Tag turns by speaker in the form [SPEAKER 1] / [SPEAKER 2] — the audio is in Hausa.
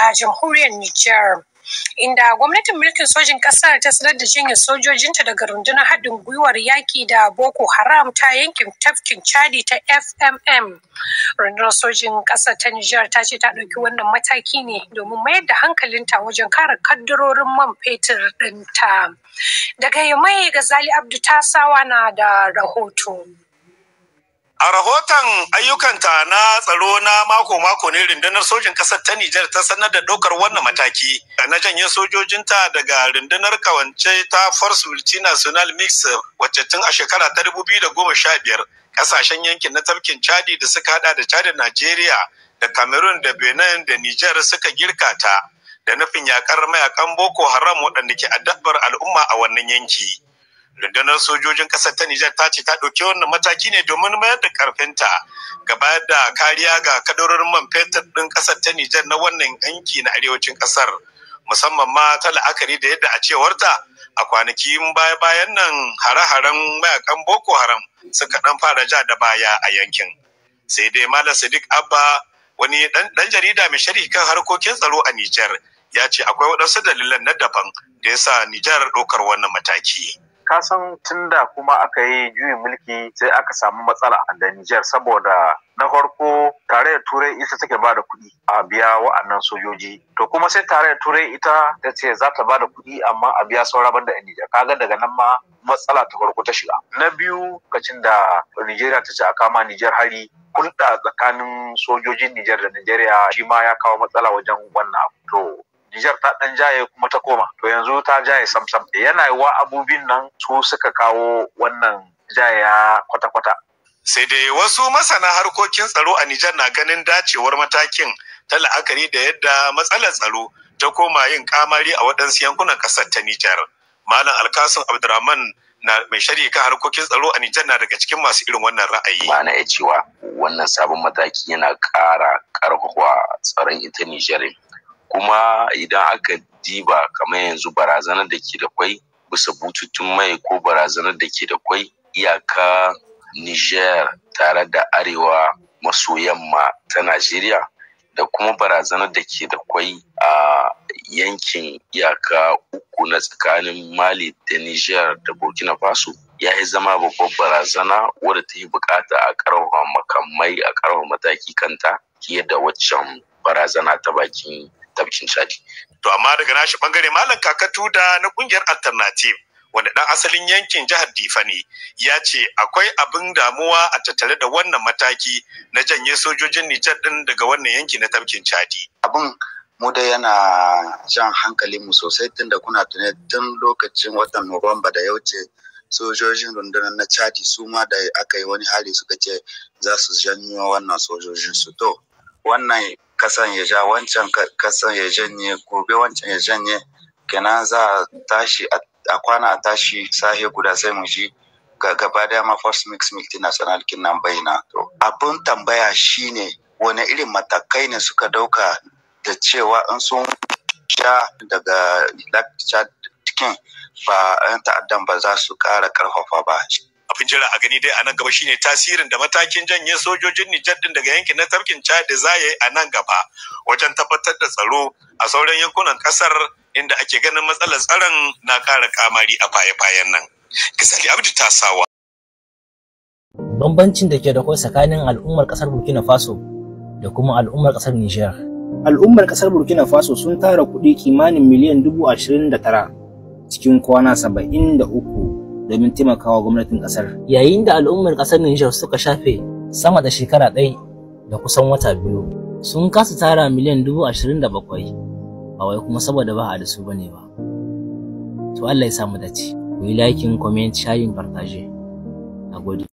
[SPEAKER 1] da jamhuriyar Nijar. Inda gwamnatin mulkin sojin ƙasar ta sanar da janye sojojinta daga rundunar haɗin gwiwar yaƙi da Boko Haram ta yankin tafkin Chadi ta FMM. Rundunar sojin ƙasar ta Nijar ta ce ta ɗauki wannan mataki ne domin mayar da hankalinta wajen kare kaddarorin man fetur ɗinta. Daga Yamai, Gazali Abdu Tasawa na da rahoto.
[SPEAKER 2] A rahoton ayyukanta na tsaro na mako-mako ne rundunar sojin ƙasar ta Nijar ta sanar da ɗaukar wannan mataki na janye sojojinta daga rundunar kawance ta Force Multinational Mix wacce tun a shekara ta 2015 ƙasashen yankin na tafkin Chadi da suka hada da Chad, Najeriya da Cameroon da Benin da Nijar suka girka ta da nufin yakar mayakan Boko Haram waɗanda ke addabar al'umma a wannan yanki. Rundunar sojojin ƙasar ta Nijar ta ce ta ɗauki wannan mataki ne domin mayar da ƙarfinta ga bayar da kariya ga kadarorin man fetur ɗin ƙasar ta Nijar na wannan yanki na arewacin ƙasar, musamman ma ta la'akari da yadda a cewarta a kwanakin baya-bayan nan hare-haren mayakan Boko Haram suka ɗan fara ja da baya a yankin. Sai dai Malam Sadiq Abba, wani ɗan jarida mai sharhi kan harkokin tsaro a Nijar, ya ce akwai waɗansu dalilan na daban da ya sa Nijar ɗaukar wannan mataki.
[SPEAKER 3] Kasan tun da kuma aka yi juyin mulki sai aka samu matsala da Nijar, saboda na farko tarayyar Turai ita take ba da kuɗi a biya wa'annan sojoji. To kuma sai tarayyar Turai ita ta ce za ta ba da kuɗi amma a biya sauran banda 'yan Nijar. Kaga daga nan ma matsala ta farko ta shiga. Na biyu, lokacin da Nijeriya ta ce a kama Nijar hari, hulɗa tsakanin sojojin Nijar da Nijeriya shi ma ya kawo matsala wajen wannan abu. To Nijar ta ɗan jaye kuma ta koma. To yanzu ta jaye samsam. Yana wa abubin nan su suka kawo wannan jaya kwata-kwata.
[SPEAKER 2] Sai dai wasu masana harkokin tsaro a Nijar na ganin dacewar matakin ta la'akari da yadda matsalar tsaro ta koma yin kamari a waɗansu yankunan ƙasar ta Nijar. Malam Alkasim Abdurrahman na mai sharhi kan harkokin tsaro a Nijar na daga cikin masu irin wannan ra'ayi.
[SPEAKER 4] Ma'ana ya cewa wannan sabon mataki yana ƙara ƙarfafa tsaron ita Nijar. Kuma idan aka diba kamar yanzu barazanar da ke da kwai bisa bututun mai ko barazanar da ke da kwai iyaka Niger tare da arewa maso yamma ta Najeriya da kuma barazanar da ke da kwai a yankin iyaka uku na tsakanin Mali da Niger da Burkina Faso ya yi zama babbar barazana wadda ta yi bukata a karfafa makamai a karfafa mataki kanta fiye da waccan barazana ta bakin tafkin Chadi.
[SPEAKER 2] To amma daga nashi bangare Malam Kakatu da na kungiyar Alternative wanda dan asalin yankin jihar Difa ne ya ce akwai abin damuwa a tattare da wannan mataki na janye sojojin Nijar din daga wannan yanki na tafkin Chadi.
[SPEAKER 5] Abin mu da yana jan hankalin mu sosai tunda kuna tune tun lokacin watan Nuwamba da ya wuce sojojin rundunar na Chadi su ma da aka yi wani hali suka ce za su janyo wannan sojojin su. To wannan kasan ya ja wancan kasan ya janye gobe wancan ya janye, kenan za a tashi a kwana a tashi sahe guda sai mu ji gaba daya ma Force Mix Multinational kinnan bayyana. To abun tambaya shine wani irin matakai ne suka dauka da cewa in sun sha daga Chad cikin ba yan ta'addan ba za su kara karfafa ba.
[SPEAKER 2] Abin jira a gani dai a nan gaba shine tasirin da matakin janye sojojin Nijar din daga yankin na tafkin Chad za yi a nan gaba wajen tabbatar da tsaro a sauran yankunan kasar inda ake ganin matsalar tsaron na ƙara kamari a baya-bayan nan. Gazali Abdu Tasawa.
[SPEAKER 6] Bambancin da ke da kwai tsakanin al'ummar kasar Burkina Faso da kuma al'ummar kasar Nijar. Al'ummar kasar Burkina Faso sun tara kuɗi kimanin miliyan 29 cikin kwana 73 domin taimakawa gwamnatin kasar, yayin da al'ummar kasar Niger suka shafe sama da shekara ɗaya da kusan wata biyu sun kasa tara miliyan 27,000, ba wai kuma saboda ba a da su bane ba. To Allah ya samu dace. Ku yi liking, comment, sharing, partage. Nagode.